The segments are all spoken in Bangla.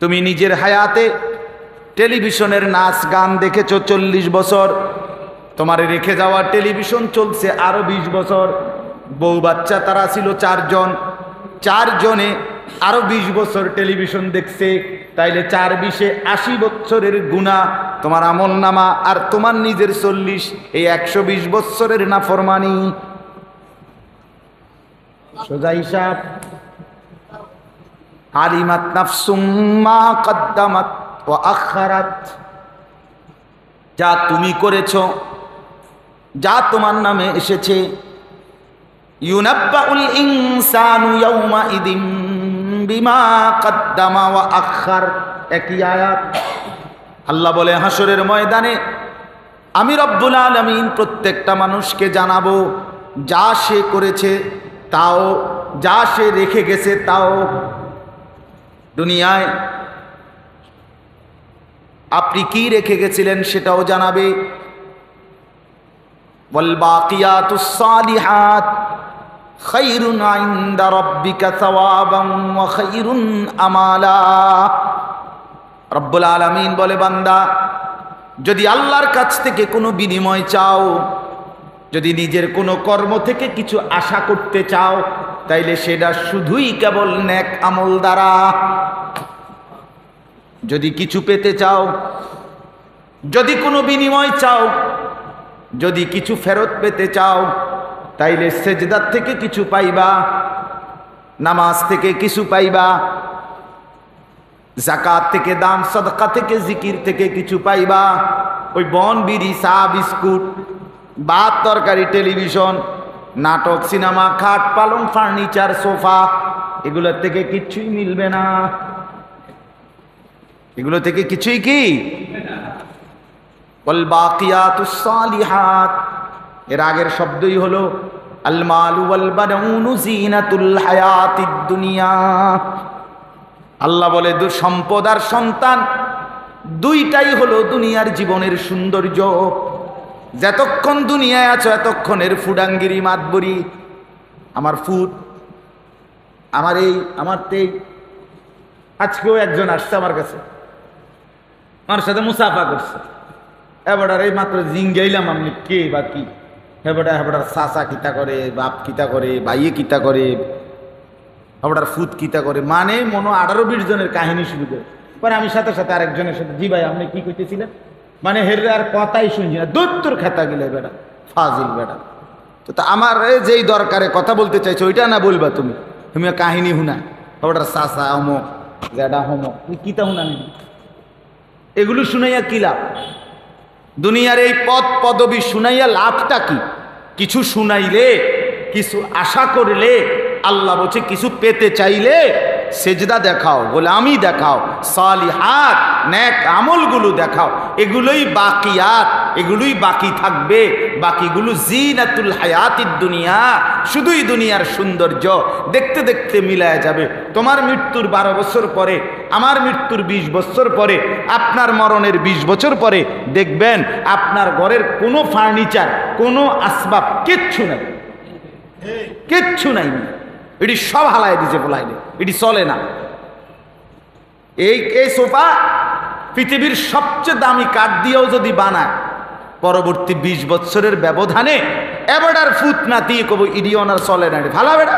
তুমি নিজের হায়াতে টেলিভিশনের নাচ গান দেখেছো 40 বছর, তোমার রেখে যাওয়া টেলিভিশন চলছে আরো 20 বছর। বউ বাচ্চা তারা ছিল 4 জন, 4 জনে আরো 20 বছর টেলিভিশন দেখছে। তাইলে 4 20 80 বছরের গুনাহ তোমার আমল নামা, আর তোমার নিজের 40, এই 120 বছরের নাফরমানি। সোজা হিসাব। আলিমাত নাফসুম মা কদ্দামাত ওয়া আখারাত, যা তুমি করেছো, যা তোমার নামে এসেছে। ইউনাব্বাউল ইনসানু ইয়াউমা ইদিন বিমা কদ্দামা ওয়া আখার, একই আয়াত। আল্লাহ বলে হাসরের ময়দানে আমি রব্বুল আলামিন প্রত্যেকটা মানুষকে জানাবো যা সে করেছে তাও, যা সে রেখে গেছে তাও। দুনিয়ায় আপনি কি রেখে গেছিলেন সেটাও জানাবে। ওয়াল বাকিয়াতুস সালিহাত খায়রুন ইনদা রাব্বিকা সাওয়াবান ওয়া খায়রুন আমালা। রব্বুল আলামিন বলে, বান্দা যদি আল্লাহর কাছ থেকে কোনো বিনিময় চাও, যদি নিজের কোনো কর্ম থেকে কিছু আশা করতে চাও, তাইলে সেটা শুধুই কেবল নেক আমল দ্বারা। যদি কিছু পেতে চাও, যদি কোনো বিনিময় চাও, যদি কিছু ফেরত পেতে চাও, তাইলে সেজদার থেকে কিছু পাইবা, নামাজ থেকে কিছু পাইবা, যাকাত থেকে, দান সাদকা থেকে, জিকির থেকে কিছু পাইবা। ওই বন বিড়ি, চা বিস্কুট, ভাত তরকারি, টেলিভিশন, নাটক, সিনেমা, খাট পালং, ফার্নিচার, সোফা, এগুলোর থেকে কিছুই মিলবে না। এগুলো থেকে কিছুই কি ওয়াল বাকিয়াতুস সালিহাত, এর আগের শব্দই হলো আল মালু ওয়াল বানুনু জিনাতুল হায়াতিদ দুনিয়া। আল্লাহ বলে সম্পদ আর সন্তান দুইটাই হলো দুনিয়ার জীবনের সৌন্দর্য। যতক্ষণ দুনিয়ায় আছো এতক্ষণের ফুডাঙ্গিরি মাতবরি, আমার ফুড, আমার এই, আমার তেই। আজকেও একজন আসছে আমার কাছে, আমার সাথে মুসাফা করছে। এবার এই মাত্র জিঙ্গাইলাম, আমি কে বা কি, হেবড়ার চাচা কিতা করে, বাপ কিতা করে, ভাইয়ে কিতা করে, হেবড়ার ফুট কিতা করে, মানে মনে 18-20 জনের কাহিনী শুরু করে। পরে আমি সাথে সাথে আরেকজনের সাথে, জি ভাই আপনি কি কইতেছিলেন, মানে হের আর কথাই শুনছি না, দূর খেতা গেলে বেটা ফাজিল বেটা। তো আমার যেই দরকারে কথা বলতে চাইছো ওইটা না বলবা তুমি, তুমি কাহিনী হুনা, হেবড়ার চাচা অমক যেটা হমক, তুমি কিতা হুনা নি, এগুলো শুনাইয়া কি লাভ? দুনিয়ার এই পদ পদবি শুনাইয়া লাভটা কি? কিছু শুনাইলে, কিছু আশা করলে, আল্লাহ বলছে কিছু পেতে চাইলে সেজদা দেখাও, গোলামি দেখাও, সালিহাত নেক আমলগুলো দেখাও। এগুলোই বাকিয়াত, এগুলোই বাকি থাকবে। বাকিগুলো জিনাতুল হায়াতিদ দুনিয়া, শুধুই দুনিয়ার সৌন্দর্য। দেখতে দেখতে মিলায় যাবে। তোমার মৃত্যুর 12 বছর পরে, আমার মৃত্যুর 20 বছর পরে, আপনার মরণের 20 বছর পরে দেখবেন আপনার ঘরের কোনো ফার্নিচার, কোনো আসবাব কিচ্ছু নাই, কিচ্ছু নাই। এটি সব হালায় দিছে, বলাইলে এটি চলে না। এই সোফা পৃথিবীর সবচেয়ে দামি কাঠ দিয়েও যদি বানায়, পরবর্তী 20 বছরের ব্যবধানে এবারে ফুট না দিয়ে কব ইডি ওনার চলে না, ভালো বেড়া।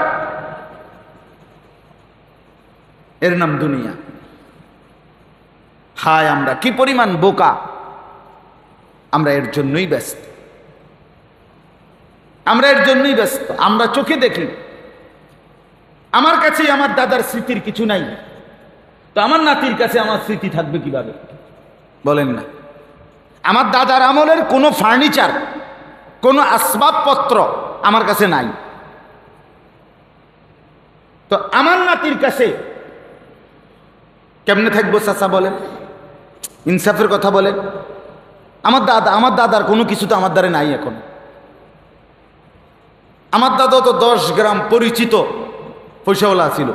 এর নাম দুনিয়া। হায় আমরা কি পরিমাণ বোকা, আমরা এর জন্যই ব্যস্ত, আমরা এর জন্যই ব্যস্ত। আমরা চোখে দেখি, আমার কাছে আমার দাদার স্মৃতির কিছু নাই, তো আমার নাতির কাছে আমার স্মৃতি থাকবে কিভাবে বলেন না? আমার দাদার আমলের কোনো ফার্নিচার, কোনো আসবাবপত্র আমার কাছে নাই, তো আমার নাতির কাছে কেমনে থাকবো? চাচা বলেন, ইনসাফের কথা বলেন। আমার দাদার কোনো কিছু তো আমার দ্বারা নাই এখন। আমার দাদা তো 10 গ্রাম পরিচিত পয়সাওয়ালা ছিল।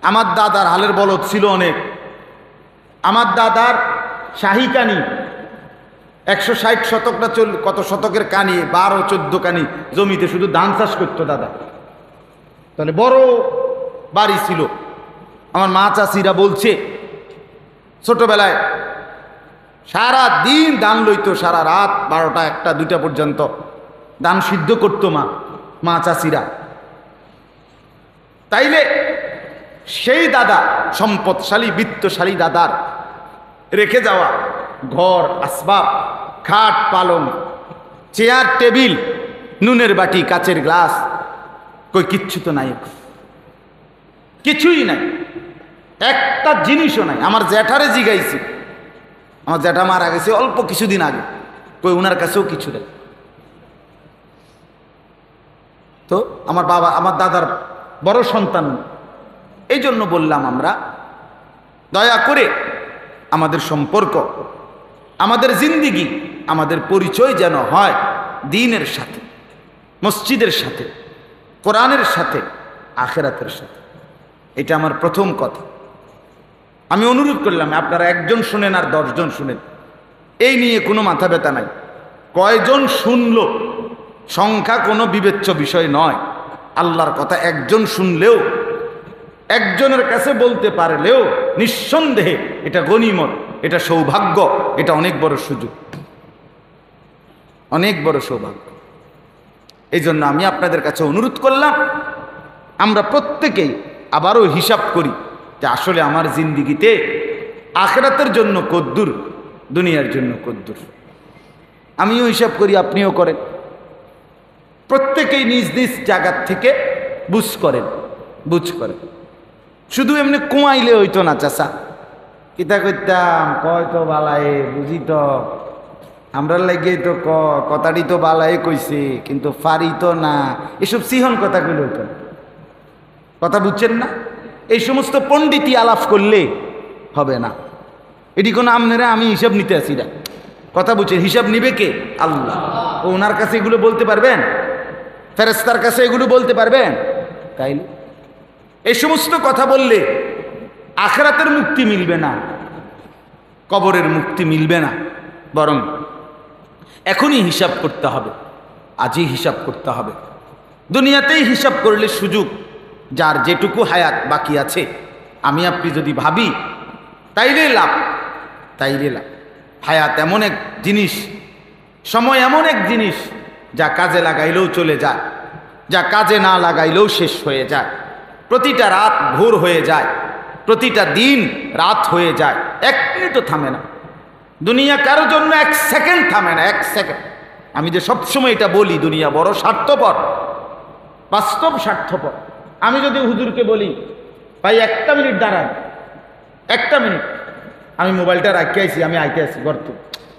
আমার দাদার হালের বলদ ছিল অনেক। আমার দাদার শাহী কানি 160 শতক না কত শতকের কানি, 12-14 কানি জমিতে শুধু ধান চাষ করতো দাদা। তাহলে বড় বাড়ি ছিল। আমার মা চাষিরা বলছে ছোটবেলায় সারা দিন দান লইতো, সারা রাত 12টা 1টা 2টা পর্যন্ত দান সিদ্ধ করতো মা চাচিরা। তাইলে সেই দাদা, সম্পদশালী বিত্তশালী দাদার রেখে যাওয়া ঘর, আসবাব, খাট, পালং, চেয়ার, টেবিল, নুনের বাটি, কাচের গ্লাস, কই কিচ্ছু তো নাই, কিছুই নাই, একটা জিনিসও নাই। আমার জ্যাঠারে জিগাইছি, আমার জ্যাঠা মারা গেছে অল্প কিছুদিন আগে, কই ওনার কাছেও কিছু নেই। তো আমার বাবা, আমার দাদার বড় সন্তান, এই জন্য বললাম আমরা দয়া করে আমাদের সম্পর্ক, আমাদের জিন্দিগি, আমাদের পরিচয় যেন হয় দ্বীনের সাথে, মসজিদের সাথে, কোরআনের সাথে, আখিরাতের সাথে। এটা আমার প্রথম কথা। আমি অনুরোধ করলাম আপনারা একজন শুনেন আর 10 জন শুনেন, এই নিয়ে কোনো মাথা ব্যথা নাই। কয়জন শুনল সংখ্যা কোনো বিবেচ্য বিষয় নয়। আল্লাহর কথা একজন শুনলেও, একজনের কাছে বলতে পারলেও নিঃসন্দেহে এটা গনিমত, এটা সৌভাগ্য, এটা অনেক বড় সুযোগ, অনেক বড় সৌভাগ্য। এই জন্য আমি আপনাদের কাছে অনুরোধ করলাম, আমরা প্রত্যেকেই আবারও হিসাব করি যে আসলে আমার জিন্দিগিতে আখিরাতের জন্য কদ্দুর, দুনিয়ার জন্য কদ্দুর। আমিও হিসাব করি, আপনিও করেন। প্রত্যেকেই নিজ নিজ জায়গার থেকে বুঝ করেন। শুধু এমনি কুমাইলে হইতো না চাচা, কিতা করতাম, কয় তো বালায়ে বুঝি তো, আমরা লাগে তো কথাটি তো বালায়ে কইছে কিন্তু ফারি তো না, এসব সিহন কথাগুলো হইতো না। কথা বুঝছেন না? এই সমস্ত পণ্ডিতি আলাপ করলে হবে না। এটি কোনো আপনারা আমি হিসাব নিতে আসি না, কথা বুঝছেন? হিসাব নিবে কে? আল্লাহ। ও ওনার কাছে এগুলো বলতে পারবেন? ফেরেশতার কাছে এগুলো বলতে পারবেন? তাইলে এই সমস্ত কথা বললে আখিরাতের মুক্তি মিলবে না, কবরের মুক্তি মিলবে না, বরং এখনই হিসাব করতে হবে, আজই হিসাব করতে হবে। দুনিয়াতেই হিসাব করলে সুযোগ, যার যেটুকু হায়াত বাকি আছে, আমি আপনি যদি ভাবি তাইলে লাভ, তাইলে লাভ। হায়াত এমন এক জিনিস, সময় এমন এক জিনিস যা কাজে লাগাইলেও চলে যায়, যা কাজে না লাগাইলেও শেষ হয়ে যায়। প্রতিটা রাত ভোর হয়ে যায়, প্রতিটা দিন রাত হয়ে যায়, 1 মিনিটও থামে না। দুনিয়া কারোর জন্য 1 সেকেন্ড থামে না, 1 সেকেন্ড। আমি যে সবসময় এটা বলি, দুনিয়া বড় স্বার্থপর, বাস্তব স্বার্থপর। আমি যদি হুজুরকে বলি ভাই 1টা মিনিট দাঁড়ান, 1টা মিনিট, আমি মোবাইলটা রাখতে আইছি, আমি আইতে আছি গর্ত,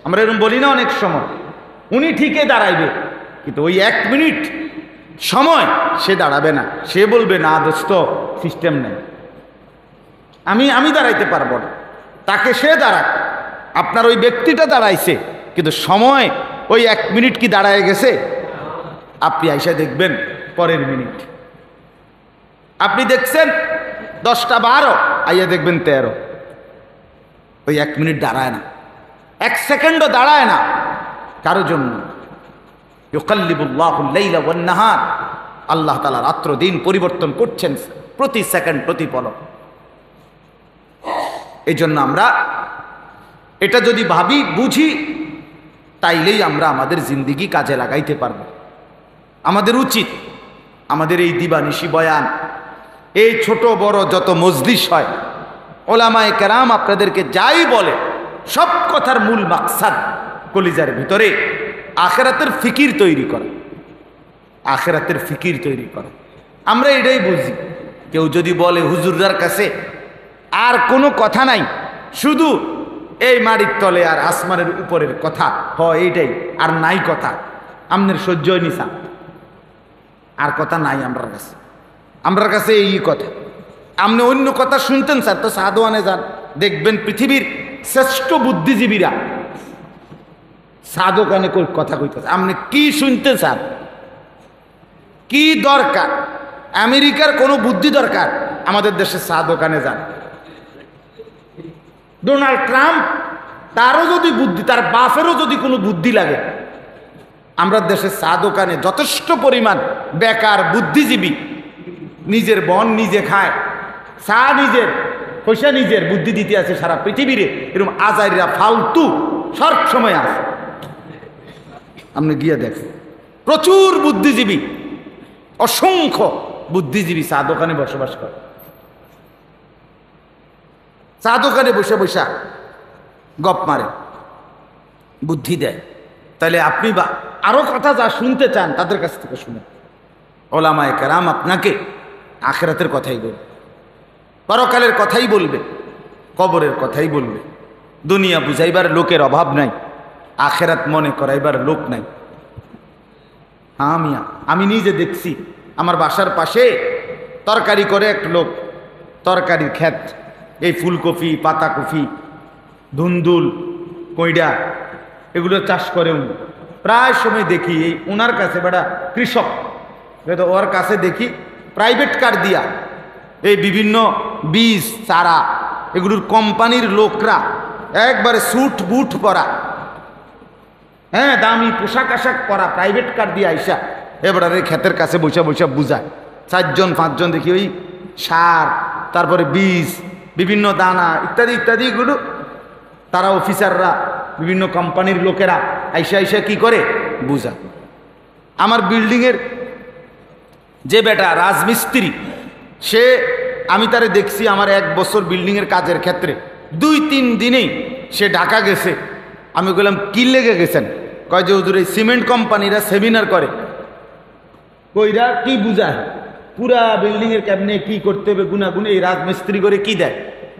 আমরা এরকম বলি না অনেক সময়। উনি ঠিকই দাঁড়াইবে, কিন্তু ওই 1 মিনিট সময় সে দাঁড়াবে না, সে বলবে না দোস্ত সিস্টেম নেই, আমি দাঁড়াইতে পারবো না। তাকে সে দাঁড়াক, আপনার ওই ব্যক্তিটা দাঁড়াইছে, কিন্তু সময় ওই 1 মিনিট কি দাঁড়ায় গেছে? আপনি আইসা দেখবেন পরের মিনিট, আপনি দেখছেন 10টা 12, আইয়া দেখবেন 13। ওই 1 মিনিট দাঁড়ায় না, 1 সেকেন্ডও দাঁড়ায় না কারো জন্য। ইউকাল্লিবুল্লাহুল লাইলা ওয়ান নাহার, আল্লাহ তাআলা রাত্র দিন পরিবর্তন করছেন প্রতি সেকেন্ড, প্রতি পলক। এই জন্য আমরা এটা যদি ভাবি, বুঝি, তাইলেই আমরা আমাদের জিন্দিগি কাজে লাগাইতে পারব। আমাদের উচিত আমাদের এই দিবানিশি বয়ান, এই ছোট বড় যত মজলিস হয়, ওলামায়ে কেরাম আপনাদেরকে যাই বলে, সব কথার মূল মাকসাদ কলিজার ভিতরে আখিরাতের ফিকির তৈরি করা, আখিরাতের ফিকির তৈরি করা। আমরা এটাই বুঝি। কেউ যদি বলে হুজুরদার কাছে আর কোনো কথা নাই, শুধু এই মাটির তলে আর আসমানের উপরের কথা, এইটাই, আর নাই কথা, আমাদের সহ্য হয়নি স্যার, আর কথা নাই আমরার কাছে এই কথা। আপনি অন্য কথা শুনতেন স্যার, তো সাধুয়ানে যান, দেখবেন পৃথিবীর শ্রেষ্ঠ বুদ্ধিজীবীরা সাধুকানে কথা কইতেছে। আপনি কি শুনতেন স্যার? কি দরকার? আমেরিকার কোনো বুদ্ধি দরকার? আমাদের দেশে সাধুকানে যান। ডোনাল্ড ট্রাম্প, তারও যদি বুদ্ধি, তার বাপেরও যদি কোনো বুদ্ধি লাগে, আমরা দেশে চা দোকানে যথেষ্ট পরিমাণ বেকার বুদ্ধিজীবী, নিজের বন নিজে খায়, চা নিজের, পয়সা নিজের বুদ্ধি দিতে আছে সারা পৃথিবীরে, এরকম আজাইরা ফালতু সব সময় আছে। আপনি গিয়ে দেখেন প্রচুর বুদ্ধিজীবী, অসংখ্য বুদ্ধিজীবী চা দোকানে বসবাস করে, চা দোকানে বসে বসে গপ মারে, বুদ্ধি দেয়। তাহলে আপনি বা আরো কথা যা শুনতে চান তাদের কাছ থেকে শুনে। ওলামায়ে কেরাম আপনাকে আখিরাতের কথাই বলবে, পরকালের কথাই বলবে, কবরের কথাই বলবে। দুনিয়া বুঝাইবার লোকের অভাব নাই, আখিরাত মনে করাইবার লোক নাই। হ্যাঁ মিয়া, আমি নিজে দেখছি আমার বাসার পাশে তরকারি করে এক লোক, তরকারির ক্ষেত, এই ফুলকপি, পাতাকপি, ধুন্দুল, কইডা এগুলো চাষ করে উনি। প্রায় সময় দেখি এই ওনার কাছে বেটা কৃষক, ওর কাছে দেখি প্রাইভেট কার দিয়া এই বিভিন্ন বীজ চারা এগুলোর কোম্পানির লোকরা একবারে স্যুট বুট পরা, হ্যাঁ দামি পোশাক আশাক পরা, প্রাইভেট কার দিয়ে আইসা এবারে ক্ষেতের কাছে বসে বসে বুঝায়। 4জন 5জন দেখি ওই সার, তারপরে বীজ, বিভিন্ন দানা ইত্যাদি ইত্যাদি এগুলো তারা অফিসাররা, বিভিন্ন কোম্পানির লোকেরা আইসা আইসা কি করে বুঝা। আমার বিল্ডিংয়ের যে বেটা রাজমিস্ত্রি, সে আমি তারে দেখছি আমার 1 বছর বিল্ডিংয়ের কাজের ক্ষেত্রে 2-3 দিনেই সে ঢাকা গেছে। আমি বললাম কি লেগে গেছেন? কয় যে হুজুর এই সিমেন্ট কোম্পানিরা সেমিনার করে, কইরা কি বুঝায়, পুরা বিল্ডিংয়ের কেমনে কি করতে হবে গুনাগুনে এই রাজমিস্ত্রি করে কি দেয়,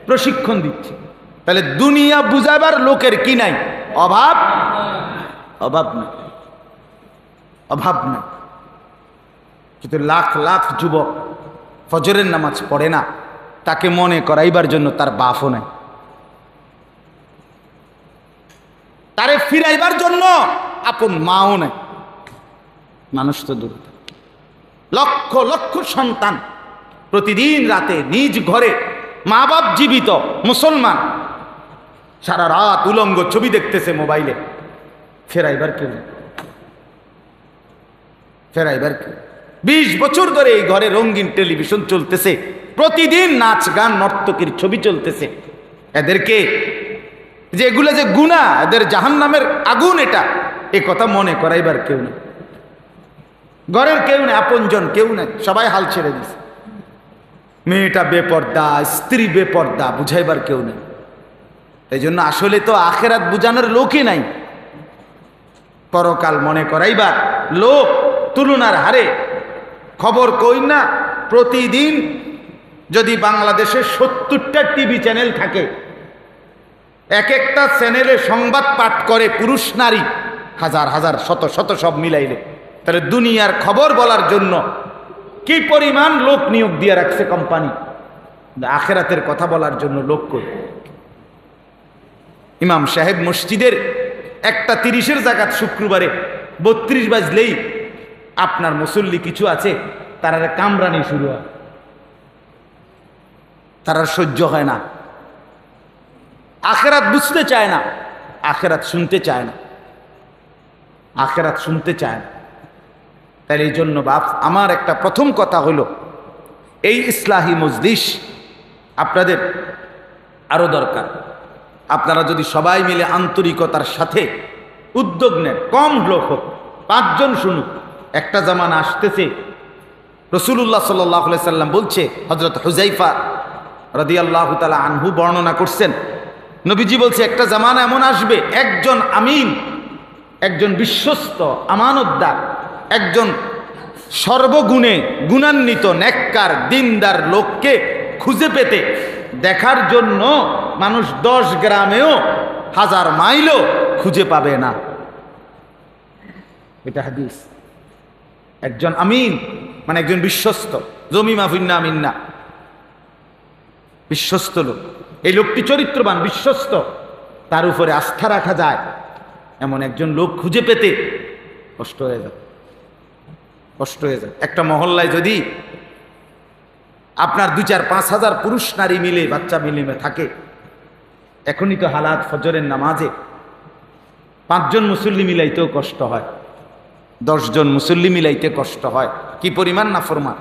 প্রশিক্ষণ দিচ্ছে। তাহলে দুনিয়া বুঝাবার লোকের কি নাই? অভাব, অভাব নাই, অভাব নাই। কিন্তু লাখ লাখ যুবক ফজরের নামাজ পড়ে না, তাকে মনে করাইবার জন্য তার বাপও নাই, তারে ফিরাইবার জন্য আপন মাও নাই। মানুষ তো দূর, লক্ষ লক্ষ সন্তান প্রতিদিন রাতে নিজ ঘরে, মা বাপ জীবিত মুসলমান, সারা রাত উলঙ্গ ছবি দেখতেছে মোবাইলে, ফেরাইবার কেউ নেই, ফেরাইবার কেউ। 20 বছর ধরে এই ঘরে রঙিন টেলিভিশন চলতেছে, প্রতিদিন নাচ গান নর্তকীর ছবি চলতেছে। এদেরকে যে এগুলো যে গুনাহ, এদের জাহান্নামের আগুন, এটা এ কথা মনে করাইবার কেউ নেই, ঘরের কেউ নেই, আপনজন কেউ নেই, সবাই হাল ছেড়ে দিছে। মেয়েটা বেপর্দা, স্ত্রী বেপর্দা, বুঝাইবার কেউ নেই। এই জন্য আসলে তো আখেরাত বুঝানোর লোকই নাই, পরকাল মনে করাইবার লোক তুলনার হারে। খবর কই না, প্রতিদিন যদি বাংলাদেশে 70টা টিভি চ্যানেল থাকে, এক একটা চ্যানেলে সংবাদ পাঠ করে পুরুষ নারী হাজার হাজার শত শত সব মিলাইলে, তাহলে দুনিয়ার খবর বলার জন্য কি পরিমাণ লোক নিয়োগ দিয়ে রাখছে কোম্পানি, আখেরাতের কথা বলার জন্য লোক কই। ইমাম সাহেব মসজিদের একটা 30-এর জাকাত শুক্রবারে 32 বাজলেই আপনার মুসল্লি কিছু আছে, তারা কামরানি শুরু হয়, তারা সহ্য হয় না, আখেরাত বুঝতে চায় না, আখেরাত শুনতে চায় না, আখেরাত শুনতে চায় না। তাই এই জন্য বাপ আমার একটা প্রথম কথা হলো, এই ইসলাহি মজলিস আপনাদের আরো দরকার। আপনারা যদি সবাই মিলে আন্তরিকতার সাথে উদ্যোগ নেন, কম লোক হোক, 5 জন শুনুক। একটা জামানা আসতেছে, রাসূলুল্লাহ সাল্লাল্লাহু আলাইহি সাল্লাম বলছে, হযরত হুযায়ফা রাদিয়াল্লাহু তাআলা আনহু বর্ণনা করছেন, নবীজি বলছে একটা জামানা এমন আসবে, একজন আমিন, একজন বিশ্বস্ত আমানতদার, একজন সর্বগুণে গুণান্বিত নেককার দিনদার লোককে খুঁজে পেতে দেখার জন্য মানুষ 10 গ্রামেও 1000 মাইলও খুঁজে পাবে না। এটা হাদিস। একজন আমিন মানে একজন বিশ্বস্ত, জমি মাফিন্না আমিন্না, বিশ্বস্ত লোক। এই লোকটি চরিত্রবান, বিশ্বস্ত, তার উপরে আস্থা রাখা যায়, এমন একজন লোক খুঁজে পেতে কষ্ট হয়ে যায়, কষ্ট হয়ে যায়। একটা মহল্লায় যদি আপনার 2-4-5 হাজার পুরুষ নারী মিলে, বাচ্চা মিলে থাকে, এখনই তো হালাত ফজরের নামাজে 5 জন মুসল্লি মিলাইতেও কষ্ট হয়, 10 জন মুসল্লি মিলাইতে কষ্ট হয়, কি পরিমাণ নাফরমান।